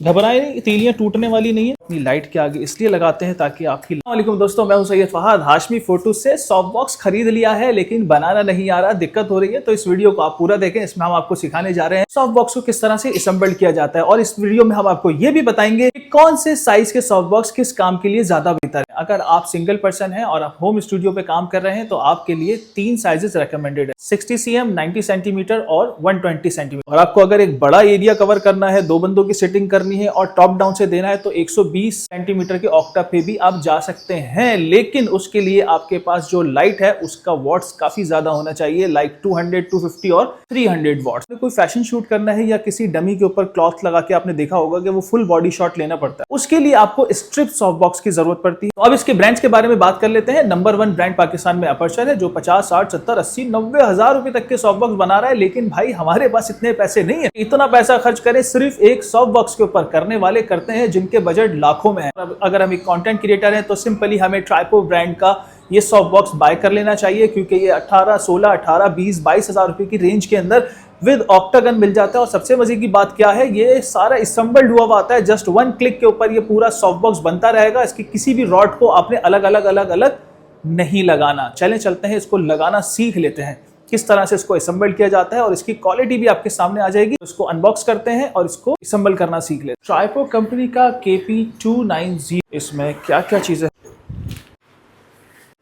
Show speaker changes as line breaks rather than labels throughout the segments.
घबराए नहीं, तीलियां टूटने वाली नहीं है। अपनी लाइट के आगे इसलिए लगाते हैं ताकि आपकी। वालेकुम दोस्तों, मैं हूं सैयद फहद हाशमी फोटो से। सॉफ्ट बॉक्स खरीद लिया है लेकिन बनाना नहीं आ रहा, दिक्कत हो रही है, तो इस वीडियो को आप पूरा देखें। इसमें हम आपको सिखाने जा रहे हैं सॉफ्ट बॉक्स को किस तरह से असेंबल किया जाता है, और इस वीडियो में हम आपको ये भी बताएंगे कि कौन से साइज के सॉफ्ट बॉक्स किस काम के लिए ज्यादा बेहतर है। अगर आप सिंगल पर्सन है और आप होम स्टूडियो पे काम कर रहे हैं तो आपके लिए 3 साइजेस रेकमेंडेड है, 60 cm, 90 सेंटीमीटर और 120 सेंटीमीटर। और आपको अगर एक बड़ा एरिया कवर करना है, 2 बंदों की सिटिंग करनी है और टॉप डाउन से देना है तो 120 सेंटीमीटर के ऑक्टा पे भी आप जा सकते हैं। लेकिन उसके लिए आपके पास जो लाइट है उसका वॉट्स काफी ज्यादा होना चाहिए, लाइक 200, 250 और 300 वॉट्स। कोई फैशन शूट करना है या किसी डमी के ऊपर क्लॉथ लगा के आपने देखा होगा कि वो फुल बॉडी शॉट लेना पड़ता है, उसके लिए आपको स्ट्रिप सॉफ्ट बॉक्स की जरूरत पड़ती है। तो अब इसके ब्रांड्स के बारे में बात कर लेते हैं। नंबर 1 ब्रांड पाकिस्तान में अपर्चर है, जो 50, 60, 70, 80, 90 हजार रुपए तक के सॉफ्ट बॉक्स बना रहा है। लेकिन भाई हमारे पास इतने पैसे नहीं है, इतना पैसा खर्च करें सिर्फ एक सॉफ्ट बॉक्स के ऊपर। करने वाले करते हैं जिनके बजट लाखों में है। अगर हम एक कंटेंट क्रिएटर हैं तो सिंपली हमें ट्राइपो ब्रांड का ये सॉफ्ट बॉक्स बाय कर लेना चाहिए, क्योंकि ये 18, 16, 18, 20, 22 हजार रुपए की रेंज के अंदर विद ऑक्टागन मिल जाता है। और सबसे मजे की बात क्या है, ये सारा असम्बल्ड हुआ आता है। जस्ट 1 क्लिक के ऊपर ये पूरा सॉफ्ट बॉक्स बनता रहेगा। इसकी किसी भी रॉड को आपने अलग अलग नहीं लगाना। चलते हैं इसको लगाना सीख लेते हैं, किस तरह से इसको असेंबल किया जाता है, और इसकी क्वालिटी भी आपके सामने आ जाएगी। इसको अनबॉक्स करते हैं और इसको असेंबल करना सीख लेते हैं। ट्राइपो कंपनी का KP290, इसमें क्या क्या चीजें,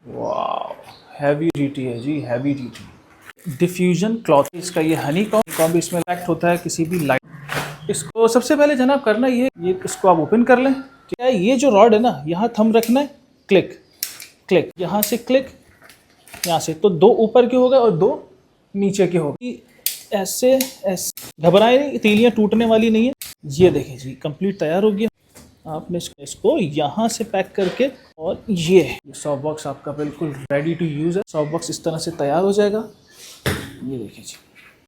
वाव, हैवी ड्यूटी है जी, हैवी ड्यूटी। डिफ्यूजन क्लॉथ, इसका ये हनी कॉम्ब इसमें पैक्ट होता है किसी भी लाइट। इसको सबसे पहले जनाब करना ये इसको आप ओपन कर लें। ठीक है, ये जो रॉड है ना, यहाँ थंब रखना है, क्लिक क्लिक, यहाँ से क्लिक, यहाँ से, तो 2 ऊपर के हो गए और 2 नीचे के हो गए। ऐसे घबराए नहीं, तीलियां टूटने वाली नहीं है। ये देखिए जी, कंप्लीट तैयार हो गया। आपने इसको यहाँ से पैक करके, और ये सॉफ्ट बॉक्स आपका बिल्कुल रेडी टू यूज है। सॉफ्ट बॉक्स इस तरह से तैयार हो जाएगा। ये देखिए जी।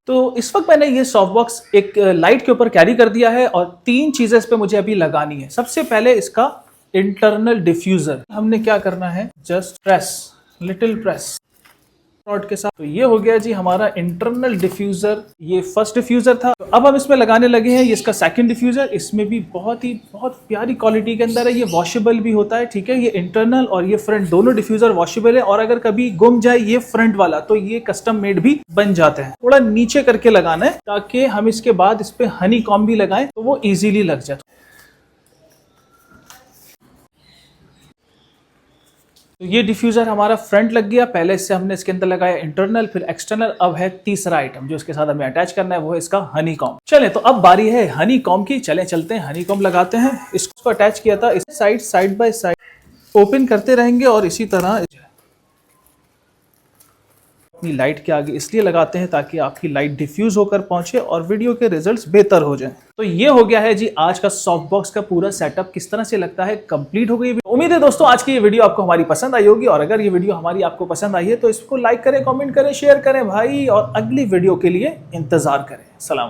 तो इस वक्त मैंने ये सॉफ्ट बॉक्स एक लाइट के ऊपर कैरी कर दिया है, और 3 चीजें इस पे मुझे अभी लगानी है। सबसे पहले इसका इंटरनल डिफ्यूजर, हमने क्या करना है, just press, little press rod के साथ। तो ये हो गया जी हमारा इंटरनल डिफ्यूजर। ये फर्स्ट डिफ्यूजर था। तो अब हम इसमें लगाने लगे हैं ये इसका सेकंड डिफ्यूजर। इसमें भी बहुत प्यारी क्वालिटी के अंदर है। ये वॉशेबल भी होता है, ठीक है। ये इंटरनल और ये फ्रंट दोनों डिफ्यूजर वॉशेबल है, और अगर कभी गुम जाए ये फ्रंट वाला तो ये कस्टम मेड भी बन जाते हैं। थोड़ा नीचे करके लगाना है ताकि हम इसके बाद इस पे हनी कॉम्ब भी लगाएं तो वो इजीली लग जाए। तो ये डिफ्यूजर हमारा फ्रंट लग गया। पहले से हमने इसके अंदर लगाया इंटरनल, फिर एक्सटर्नल। अब है तीसरा आइटम जो इसके साथ हमें अटैच करना है, वो है इसका हनी कॉम्ब। चले, तो अब बारी है हनी कॉम्ब की। चलते हैं हनी कॉम्ब लगाते हैं। इसको अटैच किया था, इस साइड बाय साइड ओपन करते रहेंगे, और इसी तरह अपनी लाइट के आगे इसलिए लगाते हैं ताकि आपकी लाइट डिफ्यूज होकर पहुंचे और वीडियो के रिजल्ट्स बेहतर हो जाएं। तो ये हो गया है जी आज का सॉफ्ट बॉक्स का पूरा सेटअप। किस तरह से लगता है, कंप्लीट हो गई। उम्मीद है दोस्तों आज की ये वीडियो आपको हमारी पसंद आई होगी, और अगर ये वीडियो हमारी आपको पसंद आई है तो इसको लाइक करें, कमेंट करें, शेयर करें भाई, और अगली वीडियो के लिए इंतजार करें। सलाम।